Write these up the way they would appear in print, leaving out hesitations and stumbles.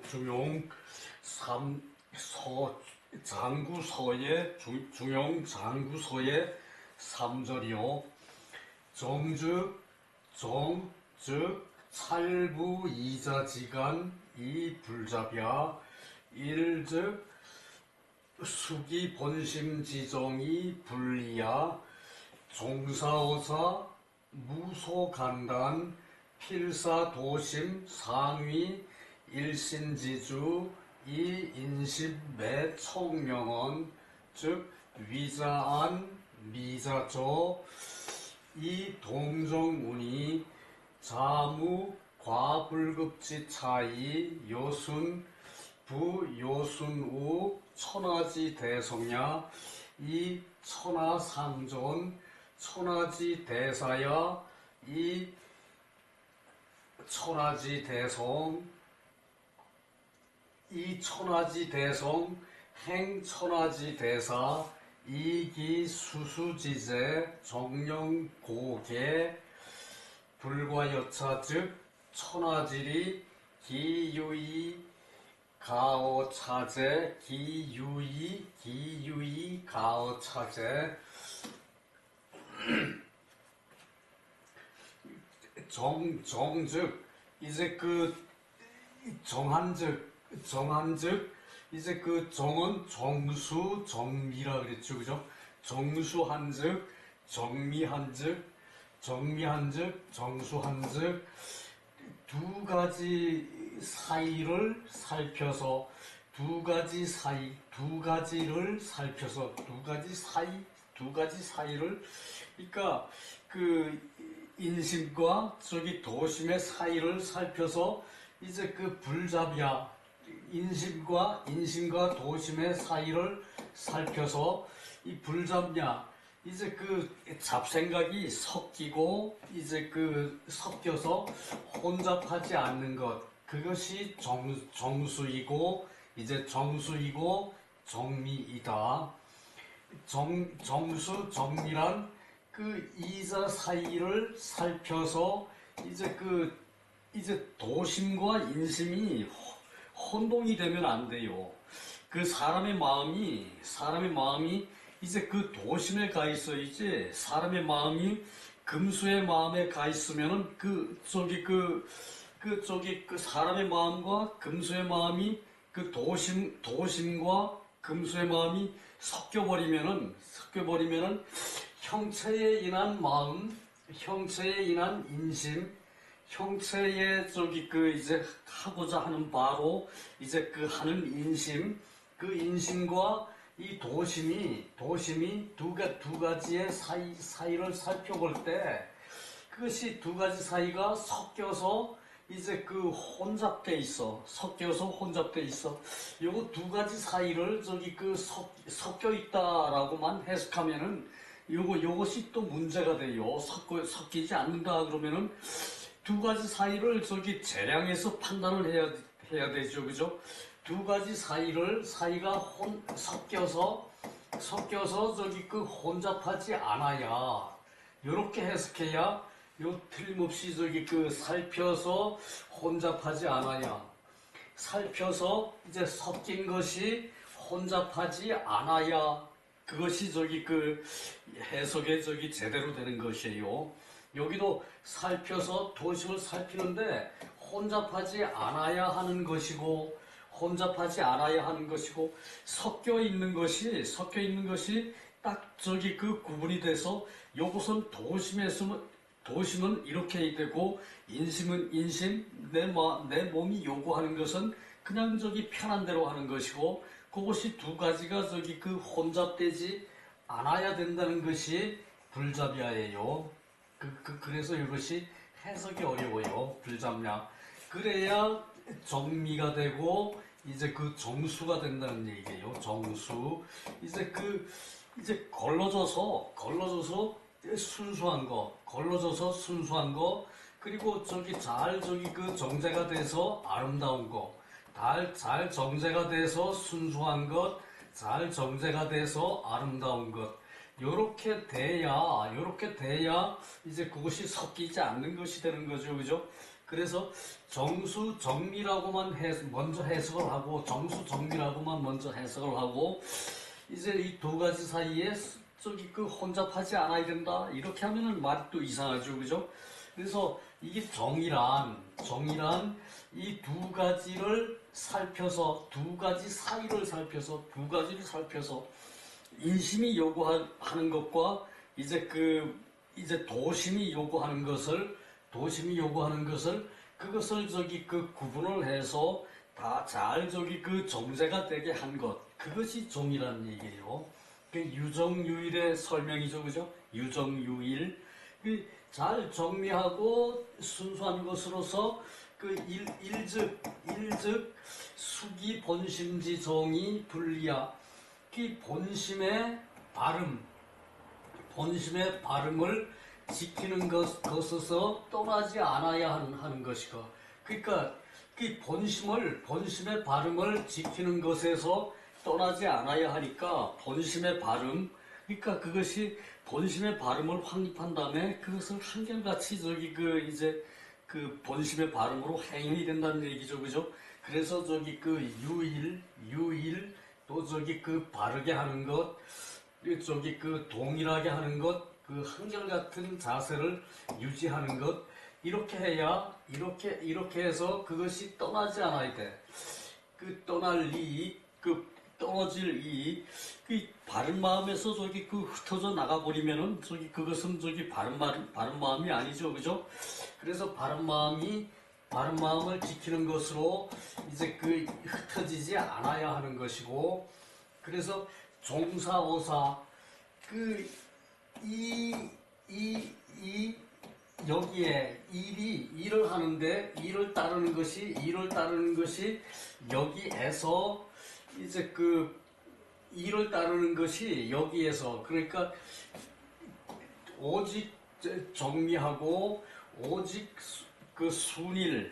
중용 장구서의 중용 장구서의 3절이요. 정즉 찰부 이자지간 이 불잡야 일즉 수기 본심지정이 불리야 종사오사 무소간단 필사도심 상위 일신지주 이 인심매 청명언 즉 위자안 미자조 이 동정운이 자무 과불급지 차이 요순 부요순우 천하지 대성야 이 천하상존 천하지 대사야 이 천하지 대성 이 천하지 대성 행 천하지 대사 이기 수수지제 정령고계 불과여차 즉 천하지리 기유이 가어차제 기유이 가어차제 정즉 이제 그 정한즉 이제 그 정은 정수 정미라 그랬죠, 그죠? 정수한즉 정미한즉 정수한즉 두 가지 사이를 살펴서 두 가지 사이를 그러니까 그 인심과 저기 도심의 사이를 살펴서 이제 그 불잡야 인심과 도심의 사이를 살펴서 이 불잡냐 이제 그 잡생각이 섞이고 이제 그 섞여서 혼잡하지 않는 것 그것이 정수이고 이제 정수이고 정미이다. 정수 정미란 그 이자 사이를 살펴서 이제 도심과 인심이 혼동이 되면 안 돼요. 그 사람의 마음이 이제 그 도심에 가 있어야지 사람의 마음이 금수의 마음에 가 있으면은 그 사람의 마음과 금수의 마음이 그 도심과 금수의 마음이 섞여버리면은 형체에 인한 마음, 형체에 인한 인심, 형체에 이제 하고자 하는 바로 이제 그 하는 인심, 그 인심과 이 도심이 두 가지의 사이를 살펴볼 때 그것이 두 가지 사이가 섞여서 이제 그 혼잡돼 있어. 요거 두 가지 사이를 섞여 있다라고만 해석하면은 요것이 또 문제가 돼요. 섞이지 않는다 그러면은 두 가지 사이를 재량해서 판단을 해야 되죠. 그죠? 두 가지 사이가 섞여서 그 혼잡하지 않아야 요렇게 해석해야 요 틀림없이 그 살펴서 혼잡하지 않아야 살펴서 이제 섞인 것이 혼잡하지 않아야 그것이 그 해석에 제대로 되는 것이에요. 여기도 살펴서 도심을 살피는데 혼잡하지 않아야 하는 것이고 섞여 있는 것이 딱 그 구분이 돼서 요것은 도심은 이렇게 되고 인심은 인심 내 몸이 요구하는 것은 그냥 편한 대로 하는 것이고 그것이 두 가지가 그 혼잡되지 않아야 된다는 것이 불잡야예요. 그래서 이것이 해석이 어려워요. 불잡야. 그래야 정미가 되고 이제 그 정수가 된다는 얘기예요. 정수. 이제 걸러져서 순수한 거, 그리고 잘 그 정제가 돼서 아름다운 거, 잘 정제가 돼서 순수한 것, 잘 정제가 돼서 아름다운 것. 요렇게 돼야 이제 그것이 섞이지 않는 것이 되는 거죠. 그죠? 그래서 정수정미라고만 먼저 해석을 하고 정수정미라고만 먼저 해석을 하고 이제 이 두 가지 사이에 저기 그 혼잡하지 않아야 된다 이렇게 하면은 말이 또 이상하죠, 그죠? 그래서 이게 정이란 이 두 가지를 살펴서 두 가지 사이를 살펴서 두 가지를 살펴서 인심이 요구하는 것과 이제 도심이 요구하는 것을 그것을 저기 그 구분을 해서 다 잘 저기 그 정제가 되게 한 것, 그것이 정이라는 얘기예요. 그 유정유일의 설명이죠, 그죠? 유정유일. 잘 정리하고 순수한 것으로서 일즉 수기 본심지 정이 분리야. 그 본심의 발음을 지키는 것에서 떠나지 않아야 하는 것이고, 그러니까 그 본심의 발음을 지키는 것에서 떠나지 않아야 하니까 본심의 발음, 그러니까 그것이 본심의 발음을 확립한 다음에 그것을 한결같이 그 본심의 발음으로 행위 된다는 얘기죠, 그죠? 그래서 그 유일 또 그 바르게 하는 것, 그 동일하게 하는 것, 그 한결같은 자세를 유지하는 것, 이렇게 해야 이렇게 해서 그것이 떠나지 않아야 돼. 그 떠날 이익, 그 떨어질 이익, 그 바른 마음에서 흩어져 나가버리면은 그것은 바른 마음이 아니죠, 그죠? 그래서 바른 마음을 지키는 것으로 이제 흩어지지 않아야 하는 것이고, 그래서 종사오사 여기에 일을 하는데 일을 따르는 것이 여기에서 이제 일을 따르는 것이 여기에서, 그러니까 오직 정리하고 오직 순일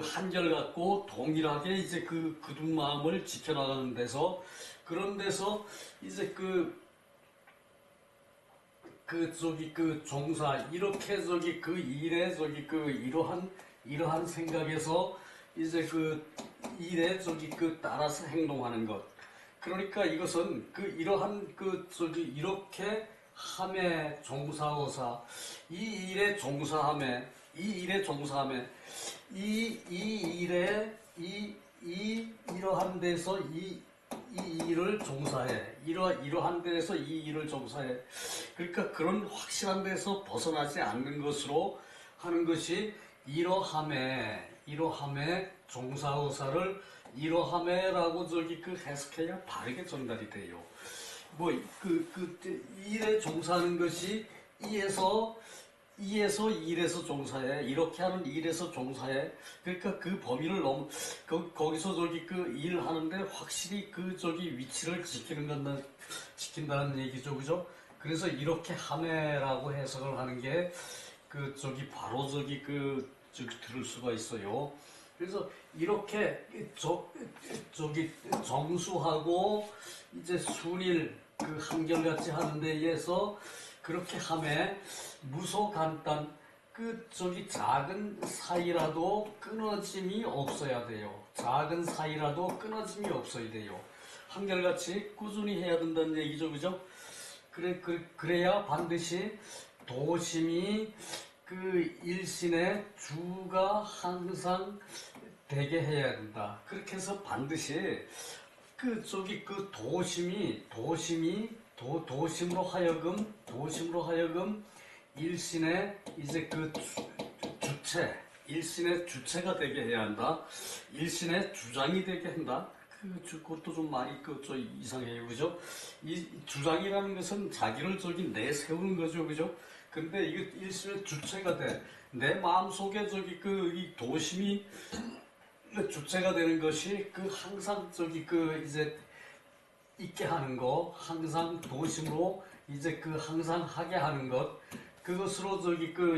한결같고 동일하게 이제 굳은 마음을 지켜나가는 데서, 그런 데서 이제 종사 이렇게 일에 이러한 생각에서 이제 일에 따라서 행동하는 것. 그러니까 이것은 이러한 이렇게 함에 종사오사, 이 일에 종사함에 이러한 데서 이 일을 종사해. 이러한 데에서 이 일을 종사해. 그러니까 그런 확실한 데서 벗어나지 않는 것으로 하는 것이 이러함에 종사오사를 이러함에라고 해석해야 바르게 전달이 돼요. 일에 종사하는 것이 이에서 일에서 종사해. 이렇게 하는 일에서 종사해. 그러니까 그 범위를 거기서 일하는데 확실히 위치를 지킨다는 얘기죠, 그죠? 그래서 이렇게 함에라고 해석을 하는 게 바로 들을 수가 있어요. 그래서 이렇게 정수하고 이제 순일 한결같이 하는 데 의해서 그렇게 함에 무소 간단 작은 사이라도 끊어짐이 없어야 돼요. 작은 사이라도 끊어짐이 없어야 돼요. 한결같이 꾸준히 해야 된다는 얘기죠, 그죠? 그래야 반드시 도심이 일신의 주가 항상 되게 해야 된다. 그렇게 해서 반드시 도심으로 하여금 일신의 이제 일신의 주체가 되게 해야 한다. 일신의 주장이 되게 한다. 그것도 좀 많이 좀 이상해요, 그죠? 이 주장이라는 것은 자기를 내세우는 거죠, 그죠? 근데 이게 일신의 주체가 돼. 내 마음속에 이 도심이 주체가 되는 것이 항상 이제 있게 하는 거, 항상 도심으로 이제 항상 하게 하는 것, 그것으로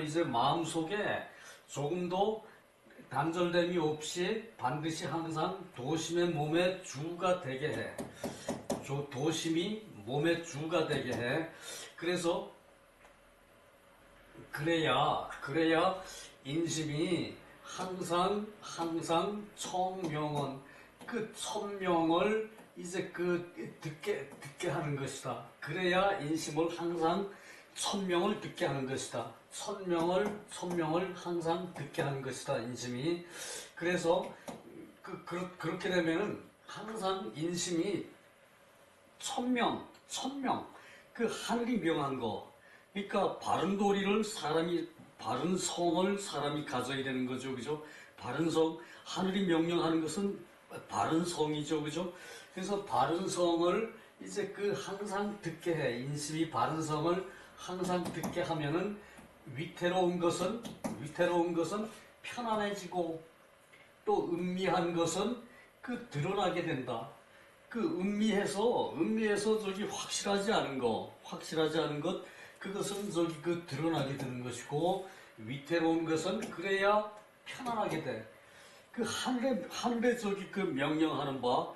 이제 마음속에 조금도 단절됨이 없이 반드시 항상 도심의 몸의 주가 되게 해. 도심이 몸의 주가 되게 해. 그래서 그래야 인심이 항상 청명은 그 천명을 이제 듣게 하는 것이다. 그래야 인심을 항상 천명을 듣게 하는 것이다. 천명을 항상 듣게 하는 것이다. 인심이. 그래서 그렇게 되면은 항상 인심이 천명, 그 하늘이 명한 거. 그러니까 바른 도리를 바른 성을 사람이 가져야 되는 거죠. 그죠? 바른 성, 하늘이 명령하는 것은 바른 성이죠. 그죠? 그래서 바른 성을 이제 항상 듣게 해. 인심이 바른 성을 항상 듣게 하면은 위태로운 것은 편안해지고 또 음미한 것은 드러나게 된다. 음미해서 저기 확실하지 않은 것, 그것은 저기 드러나게 되는 것이고, 위태로운 것은 그래야 편안하게 돼. 하늘에 저기 명령하는 바,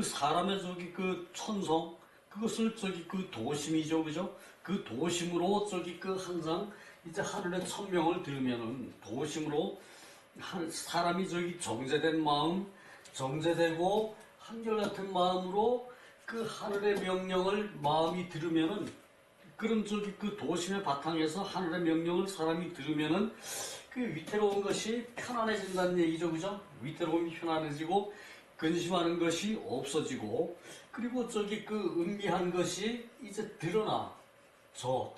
사람의 저기 천성, 그것을 저기 도심이죠, 그죠? 도심으로 저기 항상 이제 하늘의 천명을 들으면은 도심으로 사람이 저기 정제된 마음, 정제되고 한결같은 마음으로 하늘의 명령을 마음이 들으면은, 그런 저기 도심의 바탕에서 하늘의 명령을 사람이 들으면은 위태로운 것이 편안해진다는 얘기죠, 그죠? 위태로움이 편안해지고 근심하는 것이 없어지고, 그리고 저기 음미한 것이 이제 드러날죠.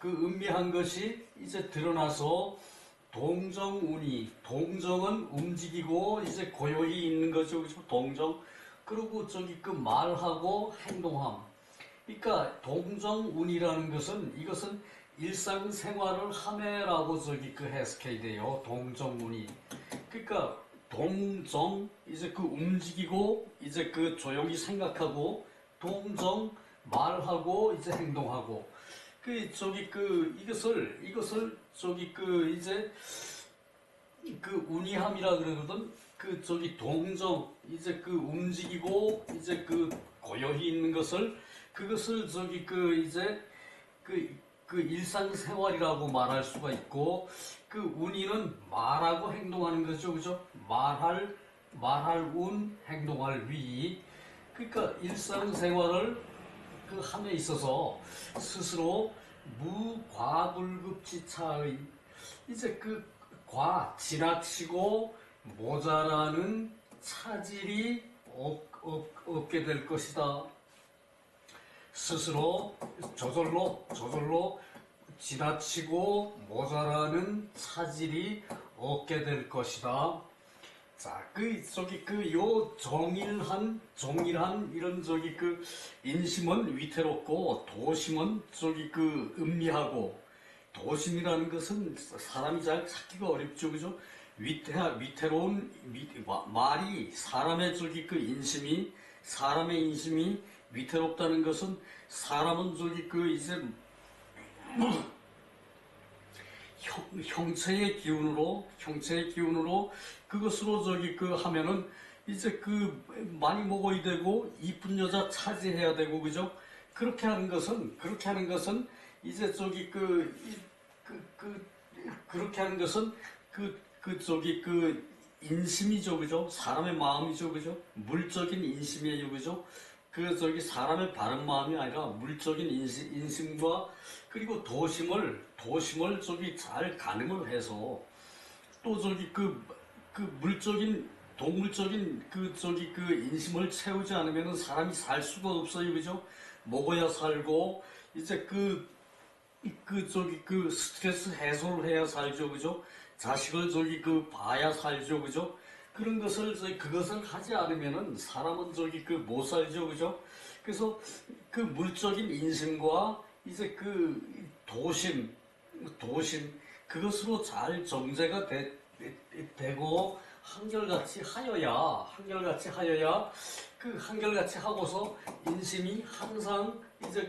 음미한 것이 이제 드러나서 동정은 움직이고 이제 고요히 있는 거죠. 그죠? 동정. 그리고 저기 말하고 행동함. 그러니까 동정운이라는 것은, 이것은 일상생활을 함에라고 저기 해석해야 돼요. 동정운이. 그러니까 이제 움직이고 이제 조용히 생각하고, 동정 말하고 이제 행동하고, 이것을 저기 이제 운이함이라 그러거든. 저기 동정, 이제 움직이고 이제 고요히 있는 그것을 저기 이제 일상생활이라고 말할 수가 있고, 운이는 말하고 행동하는 거죠, 그죠? 말할 운, 행동할 위. 그러니까 일상생활을 함에 있어서 스스로 무과불급지차의, 이제 지나치고 모자라는 차질이 없게 될 것이다. 스스로 저절로 지나치고 모자라는 차질이 없게 될 것이다. 자, 정일한 이런 인심은 위태롭고, 도심은 음미하고, 도심이라는 것은 사람이 잘 찾기가 어렵죠, 그죠? 위태로운 말이 사람의 사람의 인심이 위태롭다는 것은, 사람은 이제 형체의 기운으로 그것으로 하면은 이제 많이 먹어야 되고 이쁜 여자 차지해야 되고, 그죠? 그렇게 하는 것은 이제 그렇게 하는 것은 인심이죠, 그죠? 사람의 마음이죠, 그죠? 물적인 인심이에요, 그죠? 사람의 바른 마음이 아니라 물적인 인심과, 그리고 도심을 잘 가늠을 해서, 또 동물적인 인심을 채우지 않으면 사람이 살 수가 없어요, 그죠? 먹어야 살고, 이제 스트레스 해소를 해야 살죠, 그죠? 자식을 봐야 살죠, 그죠? 그것을 하지 않으면은 사람은 못 살죠, 그죠? 그래서 물적인 인심과 이제 도심, 그것으로 잘 정제가 되고, 한결같이 하여야 한결같이 하고서 인심이 항상 이제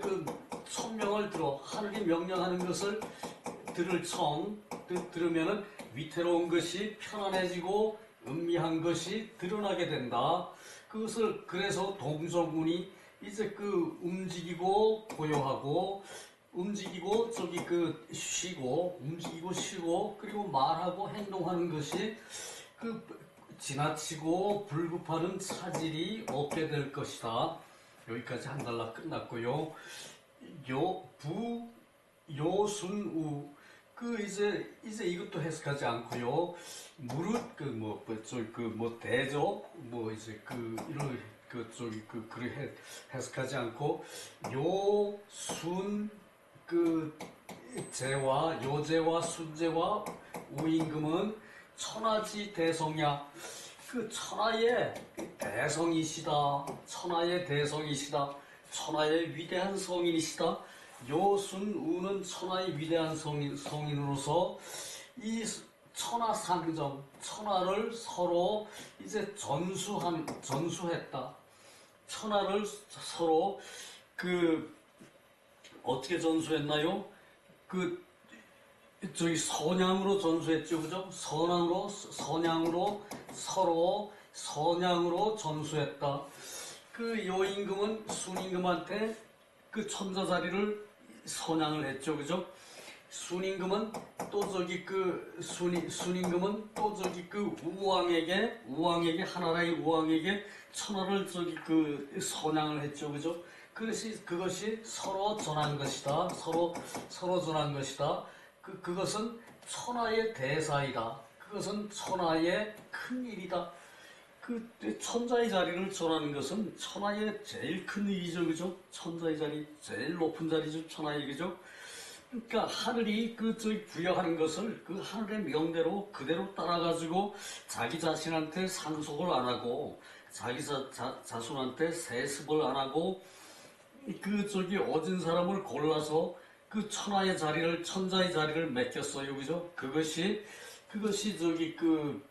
천명을 하늘이 명령하는 것을 들으면은 위태로운 것이 편안해지고 음미한 것이 드러나게 된다. 그래서 동정운이 이제 움직이고 고요하고, 움직이고 저기 그 쉬고 움직이고 쉬고 그리고 말하고 행동하는 것이 그 지나치고 불급하는 차질이 없게 될 것이다. 여기까지 한 단락 끝났고요. 요순우 그 이제 이것도 해석하지 않고요. 무릇 그뭐 대적 뭐 이제 그 이런 그 저기 그 그래 해석하지 않고 요순 그 제와 요제와 순제와 우임금은 천하지 대성이야. 그 천하의 대성이시다. 천하의 대성이시다. 천하의 위대한 성인이시다. 요순우는 천하의 위대한 성인으로서 이 천하상점, 천하를 서로 이제 전수했다. 천하를 서로 그 어떻게 전수했나요? 그 저기 선양으로 전수했죠, 그죠? 선양으로 서로 선양으로 전수했다. 그 요임금은 순임금한테 그 천자 자리를 선양을 했죠, 그죠? 순임금은 또 저기 그 순임금은 또 저기 그 우왕에게 하나라의 우왕에게 천하를 저기 그 선양을 했죠, 그죠? 그것이 서로 전한 것이다. 서로 전한 것이다. 그것은 천하의 대사이다. 그것은 천하의 큰 일이다. 그 천자의 자리를 전하는 것은 천하의 제일 큰 일이죠, 그죠? 천자의 자리, 제일 높은 자리죠, 천하의, 그죠? 그러니까 하늘이 저기 부여하는 것을 그 하늘의 명대로 그대로 따라가지고 자기 자신한테 상속을 안 하고 자기 자손한테 세습을 안 하고 저기 얻은 사람을 골라서 그 천하의 자리를 천자의 자리를 맡겼어요, 그죠? 그것이 저기 그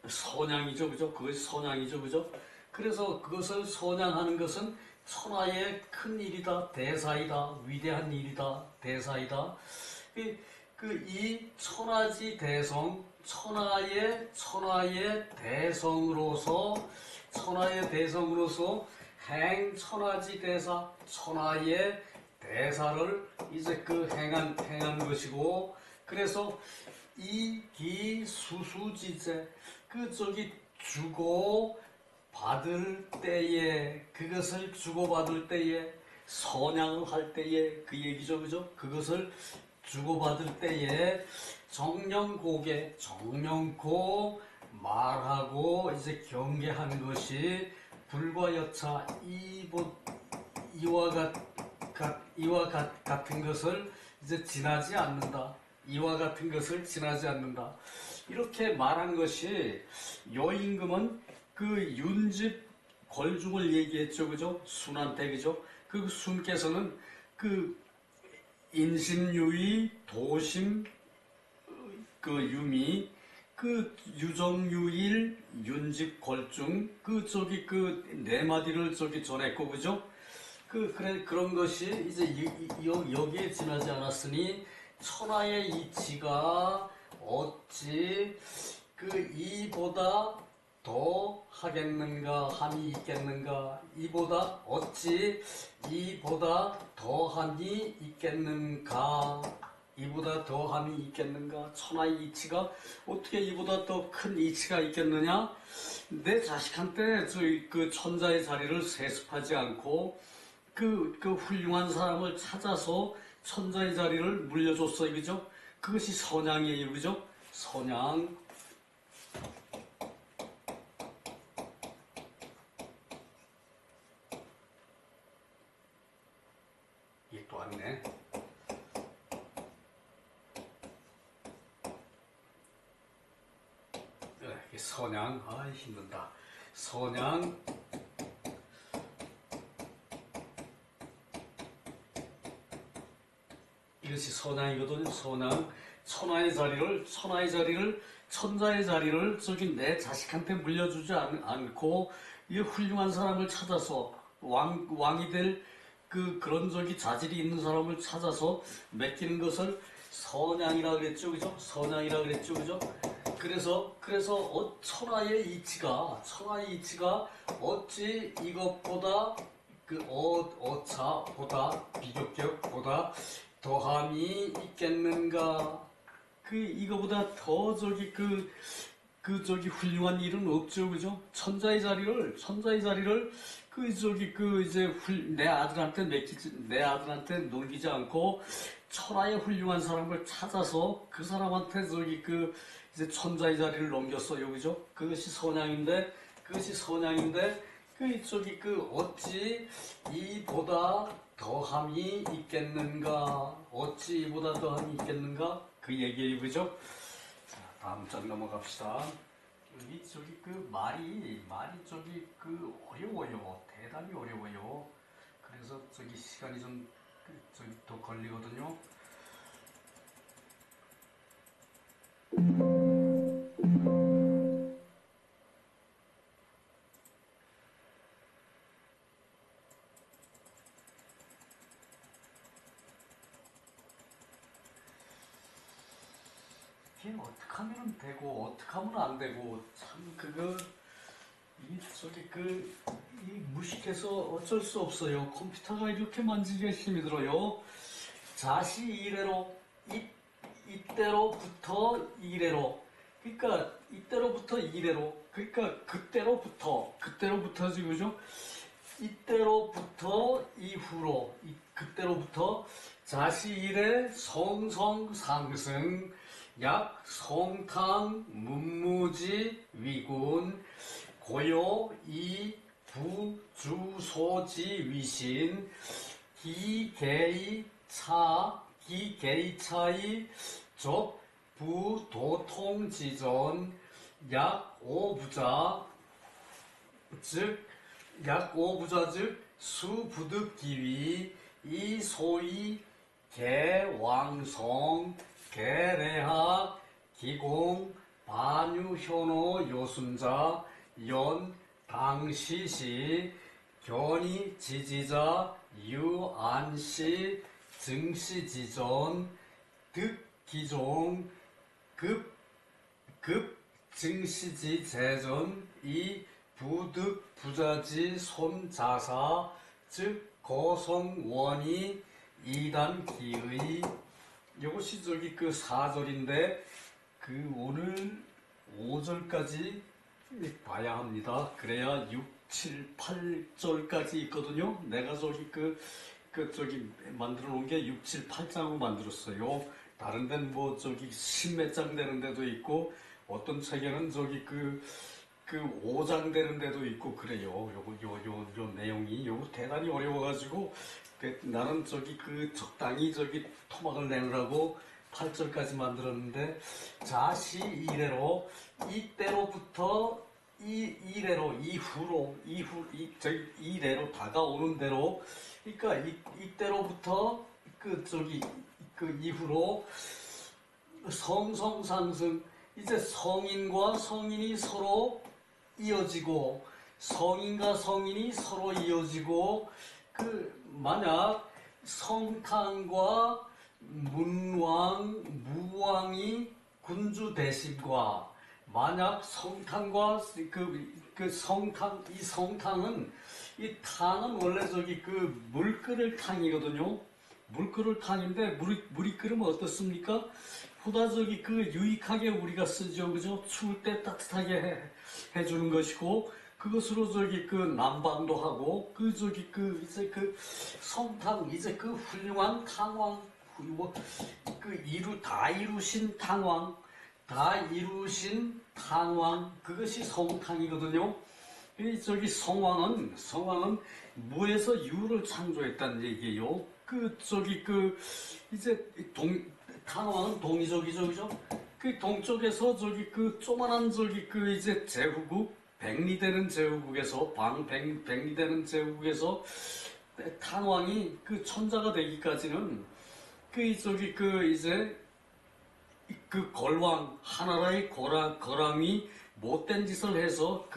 선양이죠, 그죠? 그것이 선양이죠, 그죠? 그래서 그것을 선양하는 것은 천하의 큰 일이다, 대사이다, 위대한 일이다, 대사이다. 이 천하지 대성, 천하의 대성으로서 행 천하지 대사, 천하의 대사를 이제 행한 것이고, 그래서 이기수수지제, 저기 주고 받을 때에, 그것을 주고받을 때에, 선양을 할 때에, 그 얘기죠, 그죠? 그것을 주고받을 때에 정령고 말하고 이제 경계하는 것이 불과 여차 이와 같은 것을 이제 지나지 않는다. 이와 같은 것을 지나지 않는다. 이렇게 말한 것이 요임금은 그 윤집 걸중을 얘기했죠, 그죠? 순한테, 그죠? 그 순께서는 그 인심유의, 도심, 유미, 유정유일, 윤집 걸중, 네 마디를 전했고, 그죠? 그런 것이 이제 여기에 지나지 않았으니, 천하의 이치가 어찌 이보다 더 하겠는가, 함이 있겠는가, 어찌 이보다 더 함이 있겠는가, 천하의 이치가 어떻게 이보다 더 큰 이치가 있겠느냐? 내 자식한테 천자의 자리를 세습하지 않고 훌륭한 사람을 찾아서 천자의 자리를 물려줬어요, 그죠? 그것이 선양이에요, 그죠? 선양. 이게 또 왔네. 선양, 힘든다. 선양. 이것이 선양이거든요. 선양. 천자의 자리를 내 자식한테 물려주지 않고 이 훌륭한 사람을 찾아서 왕이 될 그런 자질이 있는 사람을 찾아서 맡기는 것을 선양이라 그랬죠, 그죠? 선양이라 그랬죠, 그죠? 그래서 천하의 이치가 어찌 이것보다 그 어차보다 비교격보다 더함이 있겠는가? 그 이거보다 더 저기 훌륭한 일은 없죠, 그죠? 천자의 자리를 이제 내 아들한테 넘기지 않고 천하의 훌륭한 사람을 찾아서 그 사람한테 이제 천자의 자리를 넘겼어요, 그죠? 그것이 선양인데 어찌 이보다 더함이 있겠는가? 어찌 이보다 더함이 있겠는가? 그 얘기예요, 그죠? 자, 다음 장 넘어갑시다. 여기 말이 어려워요. 대단히 어려워요. 그래서 시간이 좀 더 걸리거든요. 이게 어떻게 하면 되고 어떻게 하면 안 되고 참 이 무식해서 어쩔 수 없어요. 컴퓨터가 이렇게 만지기가 힘이 들어요. 자시 이래로 이때로부터 이래로 그러니까 이때로부터 이래로 그러니까 그때로부터지 그죠? 이때로부터 이후로 그때로부터 자시 이래 성성상승 약 성탕 문무지 위군 고요 이 부주소지 위신 기계차이 적 부도통지전 약오부자 즉 수부득기위 이 소위 개왕성 개래학 기공 반유현호 요순자 연 당시시 견이 지지자 유안시 증시지전 득기종 급 증시지 재전 이 부득 부자지 손자사 즉 거성원이 이단 기의 이것이 그 4절인데 오늘 5절까지 봐야 합니다. 그래야 6, 7, 8절까지 있거든요. 내가 만들어 놓은 게 6, 7, 8장으로 만들었어요. 다른 데는 뭐 10몇 장 되는 데도 있고 어떤 책에는 5장 되는 데도 있고 그래요. 요 내용이 대단히 어려워가지고 나는 적당히 토막을 내느라고 8절까지 만들었는데 자시 이래로 이때로부터 이래로 이래로 다가오는 대로 그러니까 이때로부터 이후로 성성상승 이제 성인과 성인이 서로 이어지고 성인과 성인이 서로 이어지고 만약 성탄과 문왕, 무왕이 군주 대신과 만약 성탄과 이 성탕은 이 탕은 원래 물 끓을 탕이거든요. 물 끓을 탕인데 물이 끓으면 어떻습니까? 보다 유익하게 우리가 쓰죠, 그죠? 추울 때 따뜻하게 해주는 것이고 그것으로 난방도 하고 성탕 이제 훌륭한 탕왕 다 이루신 탕왕 그것이 성탕이거든요. 성왕은 무에서 유를 창조했다는 얘기예요. 이제 탕왕은 동이족이죠, 그죠? 동쪽에서 조만한 이제 제후국 백리되는 제후국에서 백리되는 제후국에서 탕왕이 천자가 되기까지는 이제 걸왕 하나라의 거랑이 못된 짓을 해서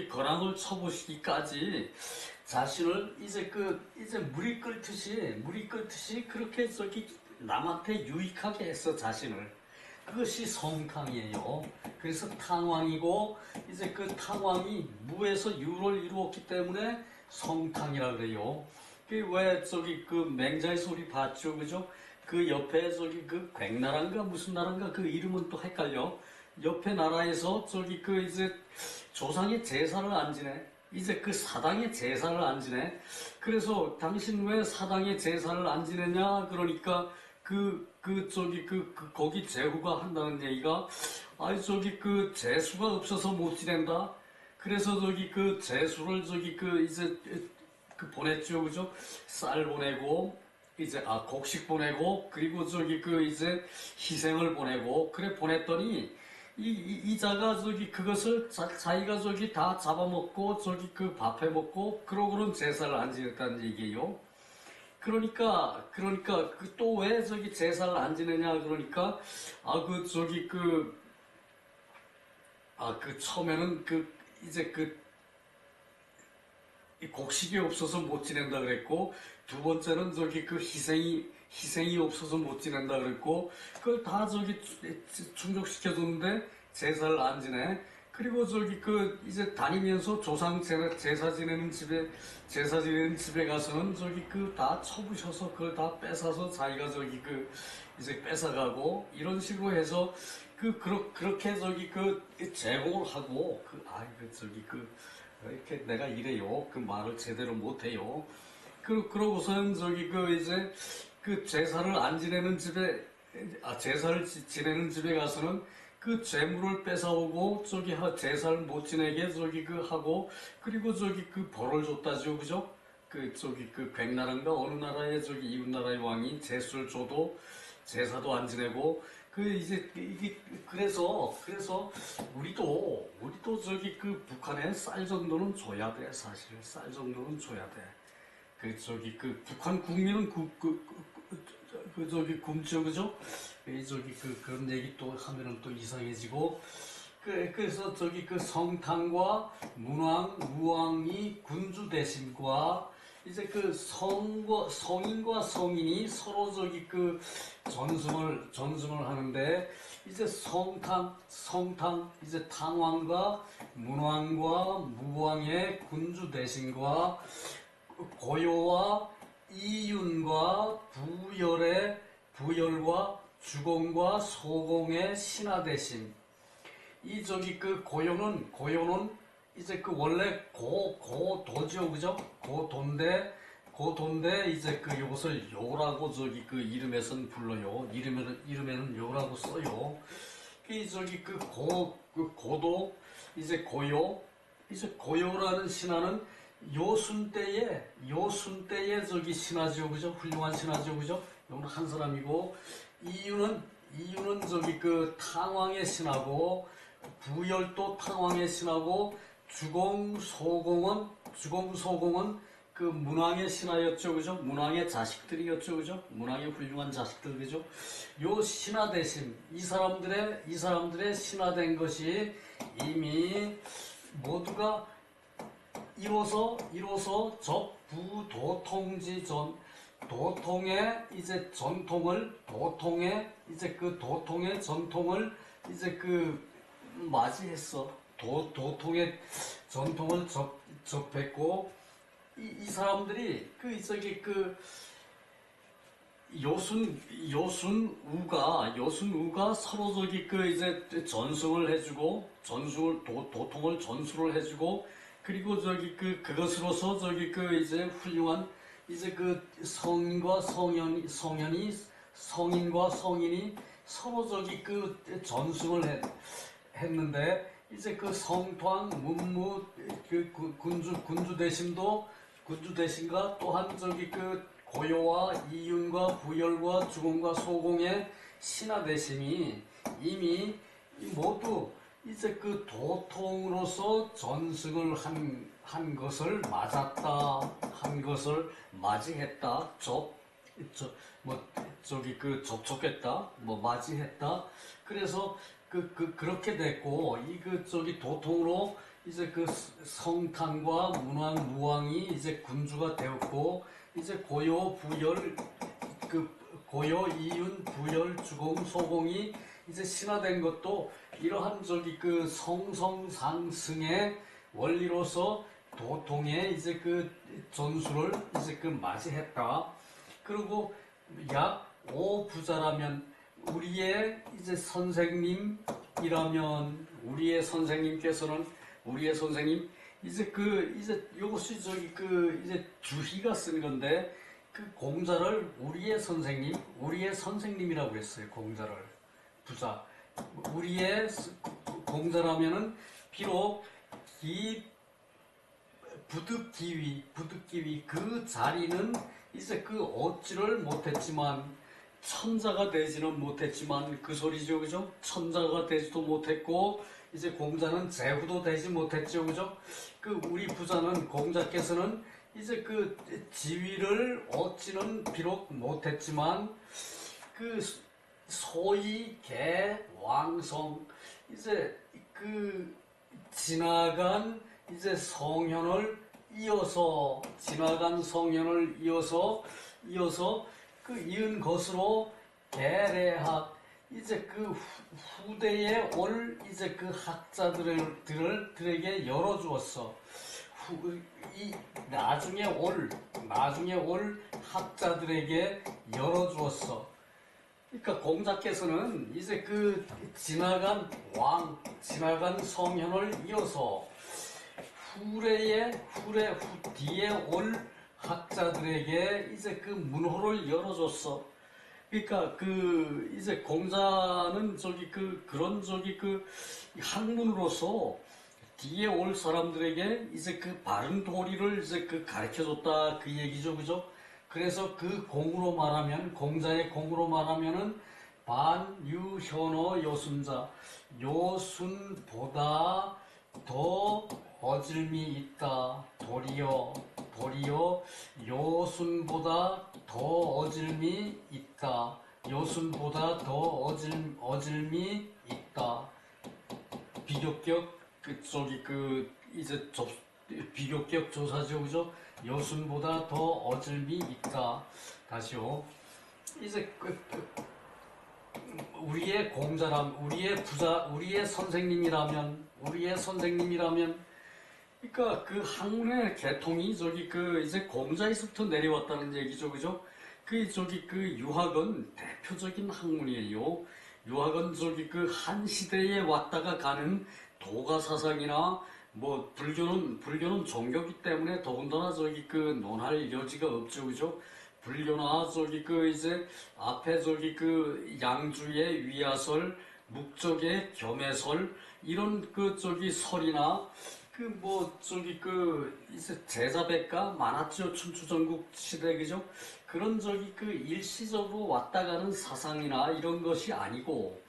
거랑을 쳐보시기까지 자신을 이제 물이 끓듯이 그렇게 남한테 유익하게 했어 자신을. 그것이 성탕이에요. 그래서 탕왕이고 이제 탕왕이 무에서 유를 이루었기 때문에 성탕이라 그래요. 그 왜 저기 그 맹자의 소리 봤죠, 그죠? 그 옆에 저기 그 괭나라인가 무슨 나라인가 그 이름은 또 헷갈려. 옆에 나라에서 저기 그 이제 조상의 제사를 안 지내. 이제 그 사당의 제사를 안 지내. 그래서 당신 왜 사당의 제사를 안 지내냐? 그러니까 거기 제후가 한다는 얘기가, 아니, 저기 그 제수가 없어서 못 지낸다? 그래서 저기 그 제수를 저기 그 이제 그 보냈죠, 그죠? 쌀 보내고, 이제, 곡식 보내고, 그리고 저기 그 이제 희생을 보내고, 그래 보냈더니, 이자가 저기 그것을 자기가 저기 다 잡아먹고, 저기 그 밥해 먹고, 그러고는 제사를 안 지냈다는 얘기예요. 그러니까 그 또 왜 저기 제사를 안 지내냐 그러니까 처음에는 그 이제 그 이 곡식이 없어서 못 지낸다 그랬고, 두 번째는 저기 그 희생이 없어서 못 지낸다 그랬고, 그걸 다 저기 충족시켜줬는데 제사를 안 지내. 그리고 저기 그 이제 다니면서 조상 제사 지내는 집에 가서는 저기 그 다 쳐부셔서 그걸 다 뺏어서 자기가 저기 그 이제 뺏어가고, 이런 식으로 해서 그렇게 저기 그 제공을 하고, 이렇게 내가 이래요. 그 말을 제대로 못해요. 그러고서는 저기 그 이제 그 제사를 안 지내는 집에, 제사를 지내는 집에 가서는 그 재물을 뺏어오고, 제사를 못 지내게 저기 그 하고, 그리고 저기 그 벌을 줬다죠. 그죠? 그 괭나라인가 어느 나라의 저기 이웃 나라의 왕이 제수를 줘도 제사도 안 지내고, 그래서 우리도 저기 그 북한에 쌀 정도는 줘야 돼. 사실 쌀 정도는 줘야 돼. 북한 국민은 저기 굶죠, 그죠? 그런 얘기 또 하면은 또 이상해지고. 그래서 저기 그 성탕과 문왕, 무왕이 군주 대신과 이제 그 성인과 성인이 서로 저기 그 전승을 하는데, 이제 성탕, 이제 탕왕과 문왕과 무왕의 군주 대신과 고요와 이윤과 부열과 주공과 소공의 신하 대신. 이 저기 그 고요는 이제 그 원래 고도죠, 그죠? 고도인데 이제 그 요것을 요라고 저기 그 이름에선 불러요. 이름에는 요라고 써요. 고도, 이제 고요라는 신하는 요순 때에 저기 신하죠, 그죠? 훌륭한 신하죠, 그죠? 요는 한 사람이고, 이유는 저기 그 탕왕의 신하고, 부열도 탕왕의 신하고, 주공소공은 그 문왕의 신하였죠, 그죠? 문왕의 자식들이었죠, 그죠? 문왕의 훌륭한 자식들, 그죠? 요 신하 대신 이 사람들의 신하된 것이 이미 모두가 이로써 적부도통지전, 도통의 전통을 이제 그 맞이했어. 도통의 전통을 접했고, 이 사람들이 요순우가 서로 저기 그 이제 전승을 해주고, 도통을 전수를 해주고, 그리고 저기 그것으로서 저기 그 이제 훌륭한 이제 그 성인과 성인이 서로 저기 그 전승을 했는데, 이제 그 성토왕 문무 군주 대신과 또한 저기 그 고요와 이윤과 부열과 주공과 소공의 신하 대신이 이미 모두 이제 그 도통으로서 전승을 한 것을 맞았다, 한 것을 맞이했다, 접촉했다, 맞이했다. 그래서 그렇게 됐고, 도통으로 이제 그 성탕과 문왕, 무왕이 이제 군주가 되었고, 이제 고요, 이윤, 부열, 주공, 소공이 이제 신화된 것도 이러한 성성상승의 원리로서 도통의 이제 그 전술을 이제 그 맞이했다. 그리고 약 5부자라면 우리의 이제 선생님이라면 우리의 선생님께서는 우리의 선생님 이제 그 이제 요것이 저기 그 이제 주희가 쓴 건데 그 공자를 우리의 선생님이라고 했어요. 공자를 부자 우리의 공자라면은 비록 이 부득기위 그 자리는 이제 그 얻지를 못했지만 천자가 되지는 못했지만 그 소리죠, 그죠? 천자가 되지도 못했고 이제 공자는 제후도 되지 못했죠, 그죠? 그 우리 부자는 공자께서는 이제 그 지위를 얻지는 비록 못했지만 그 소위 개왕성 이제 그 지나간 이제 성현을 지나간 성현을 이어서 그 이은 것으로 계례학 이제 그 후대에 올 이제 그 학자들에게 열어주었어. 이 나중에 올 학자들에게 열어주었어. 그러니까 공자께서는 이제 그 지나간 성현을 이어서 뒤에 올 학자들에게 이제 그 문호를 열어줬어. 그러니까 그 이제 공자는 그런 학문으로서 뒤에 올 사람들에게 이제 그 바른 도리를 이제 그 가르쳐줬다 그 얘기죠, 그죠? 그래서 그 공자의 공으로 말하면은 반유현어 요순자 요순보다 더 어질미 있다. 도리어 요순보다 더 어질미 있다. 요순보다 더 어질미 있다. 비교격 비교격 조사죠, 그죠? 여순보다 더 어질미 있다. 다시요. 이제 우리의 선생님이라면, 그러니까 그 학문의 계통이 이제 공자에서부터 내려왔다는 얘기죠, 그죠? 그 유학은 대표적인 학문이에요. 유학은 한 시대에 왔다가 가는 도가 사상이나 뭐 불교는 종교기 때문에 더군다나 논할 여지가 없죠, 그죠? 불교나 이제 앞에 양주의 위야설, 묵적의 겸해설 이런 설이나 이제 제자백가 많았죠, 춘추전국 시대, 그죠? 그런 일시적으로 왔다 가는 사상이나 이런 것이 아니고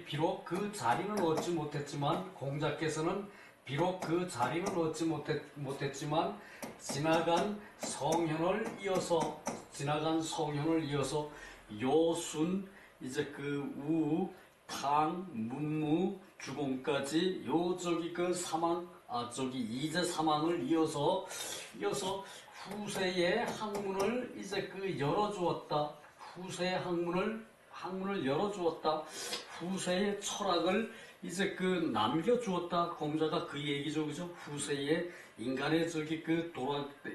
비록 그 자리는 얻지 못했지만 공자께서는 비록 그 자리는 얻지 못했지만 지나간 성현을 이어서 요순 이제 탕, 문무, 주공까지 이제 사망을 이어서 후세의 학문을 이제 열어주었다. 후세의 학문을 열어주었다. 후세의 철학을 이제 남겨주었다. 공자가 그 얘기죠, 그죠? 후세의 인간의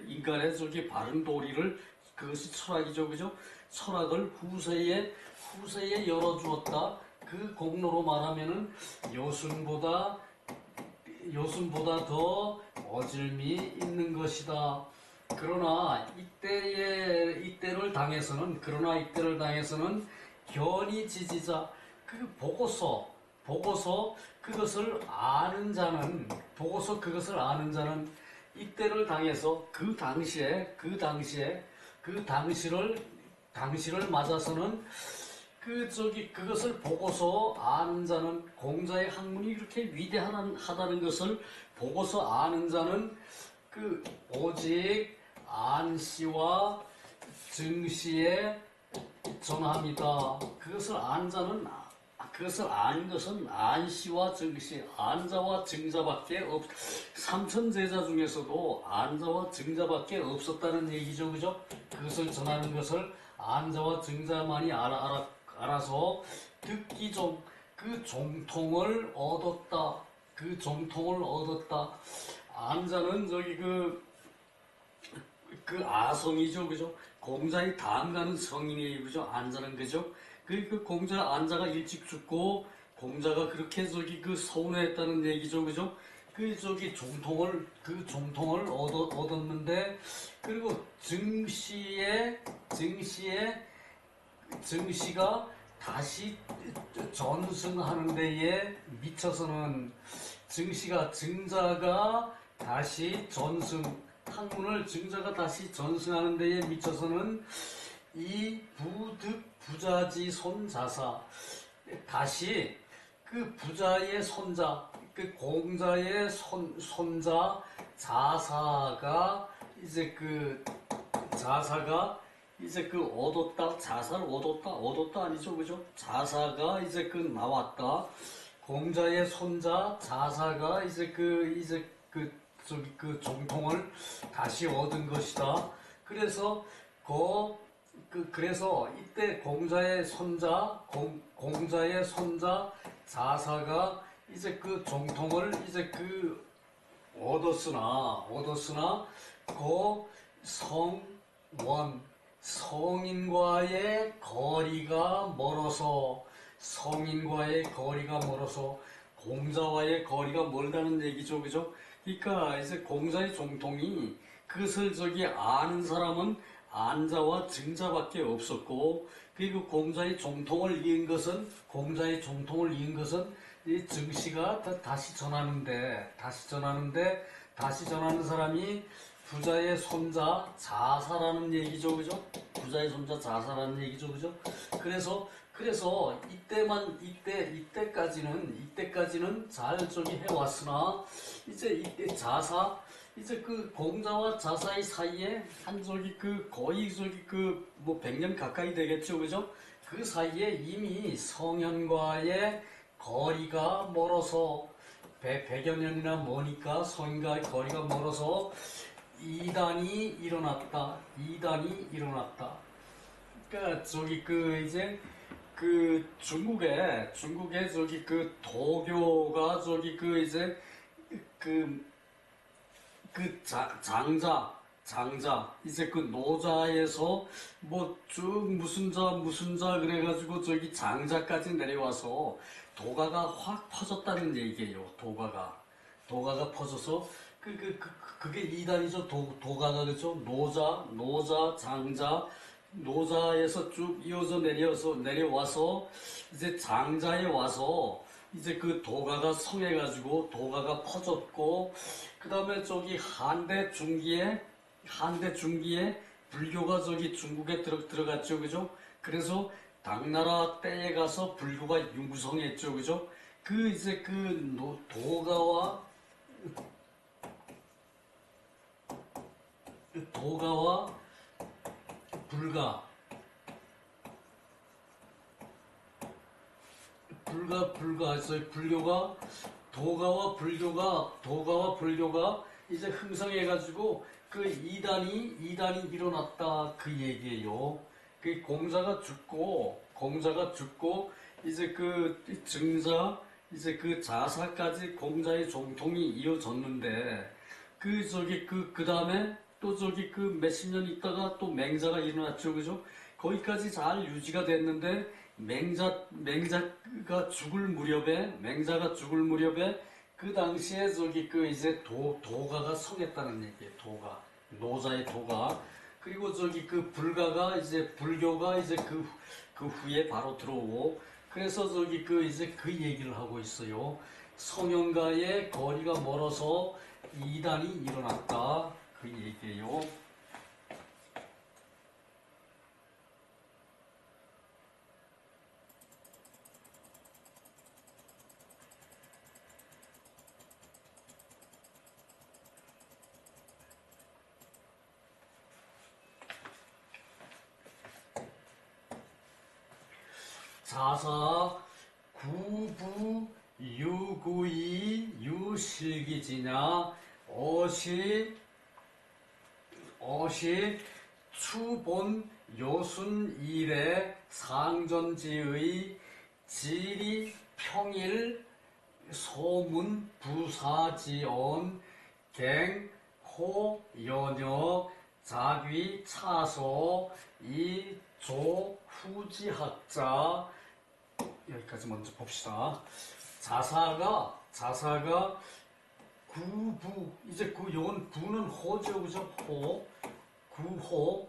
인간의 바른 도리를 그것이 철학이죠, 그죠? 철학을 후세에 열어주었다. 그 공로로 말하면은 여순보다 더 어질미 있는 것이다. 그러나 이때를 당해서는 견이 지지자 보고서 그것을 아는 자는 이때를 당해서 당시를 맞아서는 그것을 보고서 아는 자는 공자의 학문이 이렇게 위대하다는 것을 보고서 아는 자는 오직 안씨와 증시에 전함이다. 그것을 아는 것은 안씨와 증시, 안자와 증자밖에 삼천제자 중에서도 안자와 증자밖에 없었다는 얘기죠, 그죠? 그것을 전하는 것을 안자와 증자만이 알아서 듣기 좀 그 종통을 얻었다. 그 정통을 얻었다. 안자는 저기 그 아성이죠, 그죠? 공자의 다음 가는 성인이 그죠? 안자는 그죠? 그 공자 안자가 일찍 죽고 공자가 그렇게 저기 그 서운했다는 얘기죠, 그죠? 그 저기 종통을 얻었는데 그리고 증시가 다시 전승하는 데에 미쳐서는 증자가 다시 학문을 증자가 다시 전승하는 데에 미쳐서는 이 부득 부자지 손자사 다시 그 부자의 손자 그 공자의 손자 자사가 이제 그 자사가 이제 그 자사를 얻었다 아니죠, 그죠? 자사가 이제 그 나왔다. 공자의 손자 자사가 이제 그 정통을 다시 얻은 것이다. 그래서 그래서 이때 공자의 손자 자사가 이제 그 정통을 이제 그 얻었으나 그 성인과의 거리가 멀어서 공자와의 거리가 멀다는 얘기죠, 그죠? 그러니까 이제 공자의 정통이 그것을 저기 아는 사람은 안자와 증자밖에 없었고, 그리고 공자의 정통을 이은 것은 이 증시가 다시 전하는 사람이 부자의 손자 자사라는 얘기죠, 그죠? 부자의 손자 자사라는 얘기죠, 그죠? 그래서 이때까지는 잘 저기 해왔으나 이제 이때 이제 그 공자와 자사의 사이에 한 저기 거의 저기 뭐 100년 가까이 되겠죠, 그죠? 그 사이에 이미 성현과의 거리가 멀어서 100여 년이나 머니까 성인과의 거리가 멀어서 이단이 일어났다. 그러니까 저기 이제 중국에 저기 도교가 저기 이제 그 장자 이제 노자에서 뭐 쭉 무슨 자 그래가지고 저기 장자까지 내려와서 도가가 확 퍼졌다는 얘기예요. 도가가 퍼져서 그게 이단이죠. 도가가 그죠. 노자, 장자, 노자에서 쭉 이어져 내려와서 이제 장자에 와서 이제 그 도가가 성해가지고 도가가 퍼졌고 그 다음에 저기 한대 중기에 불교가 저기 중국에 들어갔죠, 그죠? 그래서 당나라 때에 가서 불교가 융성했죠, 그죠? 이제 도가와 해서 도가와 불교가 이제 흥성해가지고 이단이 일어났다 그 얘기예요. 공자가 죽고 이제 이제 자사까지 공자의 정통이 이어졌는데 그 다음에 또 저기 몇십 년 있다가 또 맹자가 일어났죠, 그죠? 거기까지 잘 유지가 됐는데 맹자가 죽을 무렵에 그 당시에 저기 이제 도가가 성했다는 얘기예요. 노자의 도가. 그리고 저기 불교가 이제 그 후에 바로 들어오고 그래서 저기 이제 그 얘기를 하고 있어요. 성현과의 거리가 멀어서 이단이 일어났다 그 얘기예요. 자사 구부 유구이 유실기지냐 어시 추본 요순 일의 상전지의 질이 소문, 부사지언, 갱, 호, 연역, 자귀, 차소, 이, 조, 후지학자. 여기까지 먼저 봅시다. 자사가 구부, 이제 요건 부는 호죠, 그죠? 호, 구호,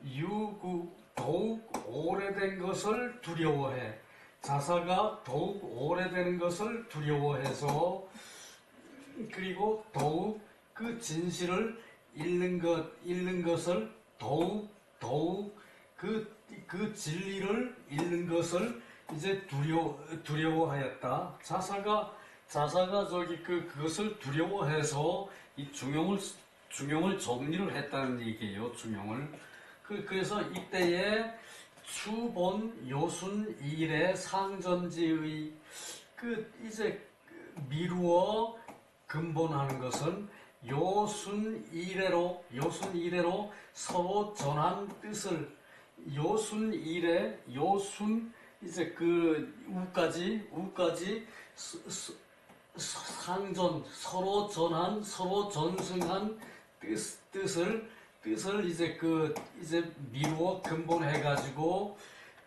유구, 더욱 오래된 것을 두려워해. 자사가 더욱 오래되는 것을 두려워해서, 그리고 더욱 그 진실을 잃는 것을 더욱 그 진리를 잃는 것을 이제 두려워하였다. 자사가 그것을 두려워해서 이 중용을 정리를 했다는 얘기예요. 중용을. 그래서 이때에 추본 요순 일의 상전지의 이제 미루어 근본하는 것은 요순 이래로 서로 전한 뜻을 요순 이제 우까지 상전 서로 전승한 뜻을 이제 미루어 근본해가지고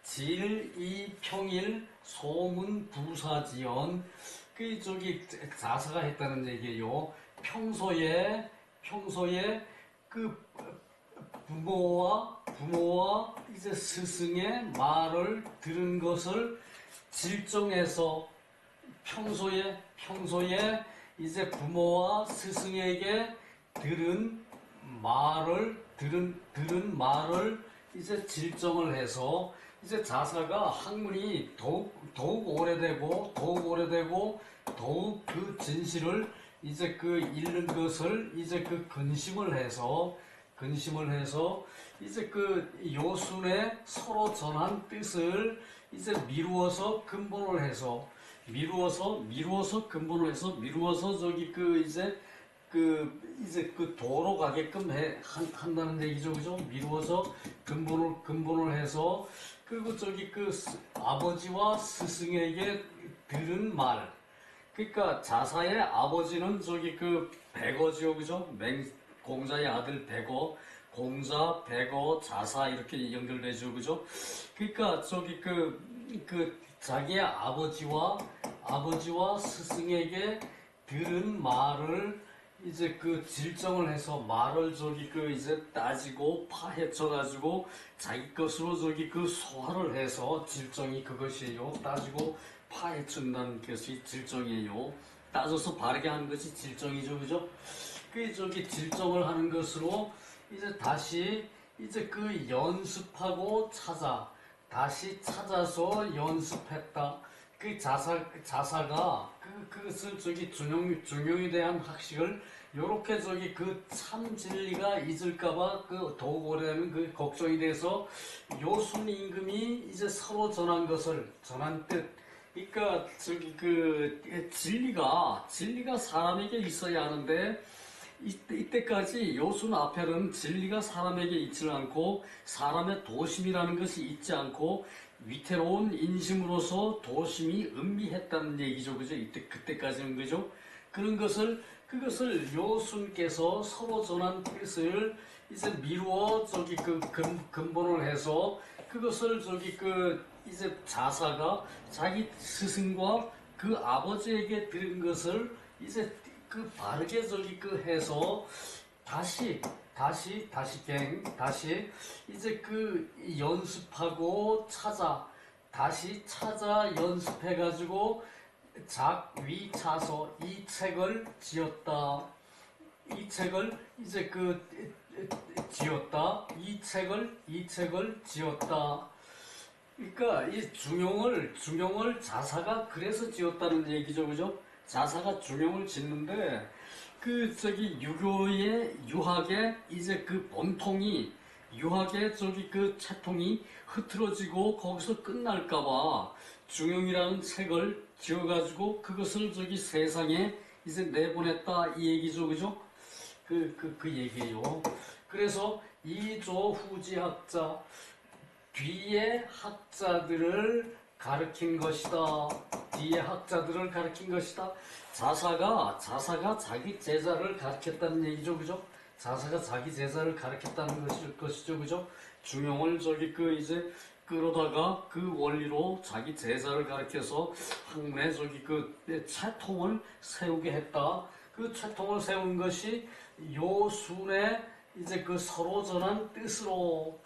질이 평일 소문 부사지연 자사가 했다는 얘기예요. 평소에 부모와 이제 스승의 말을 들은 것을 질정해서 평소에 이제 부모와 스승에게 들은 말을 이제 질정을 해서 이제 자사가 학문이 더욱 오래되고 더욱 그 진실을 이제 잃는 것을 이제 근심을 해서 이제 요순의 서로 전한 뜻을 이제 미루어서 근본을 해서 이제 도로 가게끔 한다는 얘기죠, 그죠? 미루어서 근본을 해서 그리고 아버지와 스승에게 들은 말. 그러니까 자사의 아버지는 백어지요, 그죠? 공자의 아들 백어, 공자, 백어, 자사 이렇게 연결되죠, 그죠? 그러니까 자기의 아버지와 스승에게 들은 말을 이제 질정을 해서 말을 이제 따지고 파헤쳐가지고 자기 것으로 소화를 해서 질정이 그것이에요. 따지고 파헤친다는 것이 질정이에요. 따져서 바르게 하는 것이 질정이죠, 그죠? 질정을 하는 것으로 이제 다시 이제 연습하고 다시 찾아서 연습했다. 자사가 그것을 중용에 대한 학식을 요렇게 참 진리가 잊을까봐 더욱 오래되는 걱정이 돼서 요순 임금이 이제 서로 전한 뜻. 그러니까 진리가 사람에게 있어야 하는데 이때까지 요순 앞에는 진리가 사람에게 있지 않고 사람의 도심이라는 것이 있지 않고 위태로운 인심으로서 도심이 음미했다는 얘기죠, 그죠? 그때까지는, 그죠? 그것을 요순께서 서로 전한 뜻을 이제 미루어 근본을 해서 그것을 이제 자사가 자기 스승과 그 아버지에게 들은 것을 이제 바르게 해서 다시 이제 연습하고 다시 찾아 연습해가지고 작위차서 이 책을 지었다. 이 책을 이제 지었다. 이 책을 지었다. 그러니까 이 중용을 자사가 그래서 지었다는 얘기죠, 그죠? 자사가 중용을 짓는데 유학의 이제 본통이 유학의 채통이 흐트러지고 거기서 끝날까봐 중용이라는 책을 지어가지고 그것을 세상에 이제 내보냈다 이 얘기죠, 그죠? 그 얘기예요. 그래서 이조 후지학자 뒤에 학자들을 가르친 것이다. 뒤에 학자들을 가르친 것이다. 자사가 자기 제자를 가르쳤다는 얘기죠, 그죠? 자사가 자기 제자를 가르쳤다는 것이죠, 그죠? 중용을 이제 끌어다가 그 원리로 자기 제자를 가르쳐서 학문에 그 채통을 세우게 했다. 그 채통을 세운 것이 요순의 이제 그 서로 전한 뜻으로,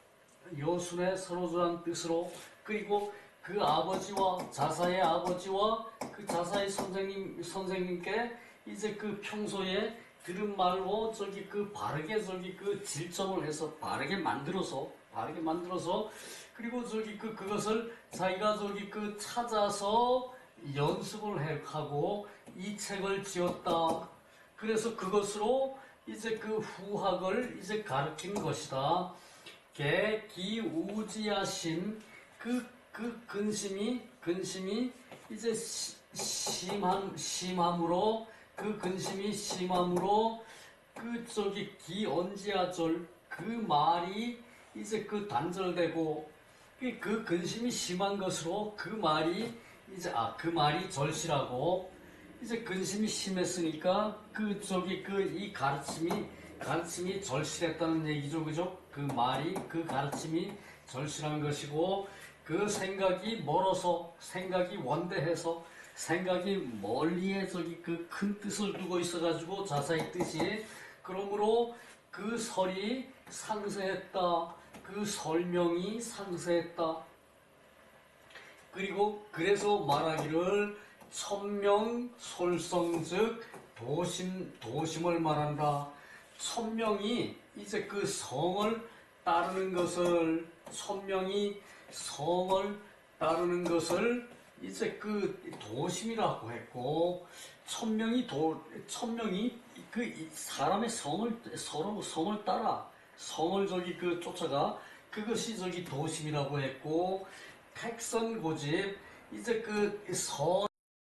요순의 서로 전한 뜻으로, 그리고 그 아버지와 자사의 아버지와 그 자사의 선생님께 이제 그 평소에 들은 말로 그 바르게 그 질정을 해서 바르게 만들어서 그리고 그것을 자기가 그 찾아서 연습을 하고 이 책을 지었다. 그래서 그것으로 이제 그 후학을 이제 가르친 것이다. 개기우지하신 그 근심이 이제 심함으로 그 근심이 심함으로 그 기언지하절 그 말이 이제 그 단절되고 그 근심이 심한 것으로 그 말이 이제 그 말이 절실하고 이제 근심이 심했으니까 이 가르침이 절실했다는 얘기죠, 그죠? 그 말이 그 가르침이 절실한 것이고 그 생각이 멀어서 생각이 원대해서 생각이 멀리에 그 큰 뜻을 두고 있어가지고 자사의 뜻이 그러므로 그 설이 상세했다. 그 설명이 상세했다. 그리고 그래서 말하기를 천명솔성 즉 도심을 말한다. 천명이 이제 그 성을 따르는 것을 천명이 성을 따르는 것을 이제 그 도심이라고 했고 천명이 그 사람의 성을 따라 성을 그 쫓아가 그것이 도심이라고 했고 택선고집 이제 그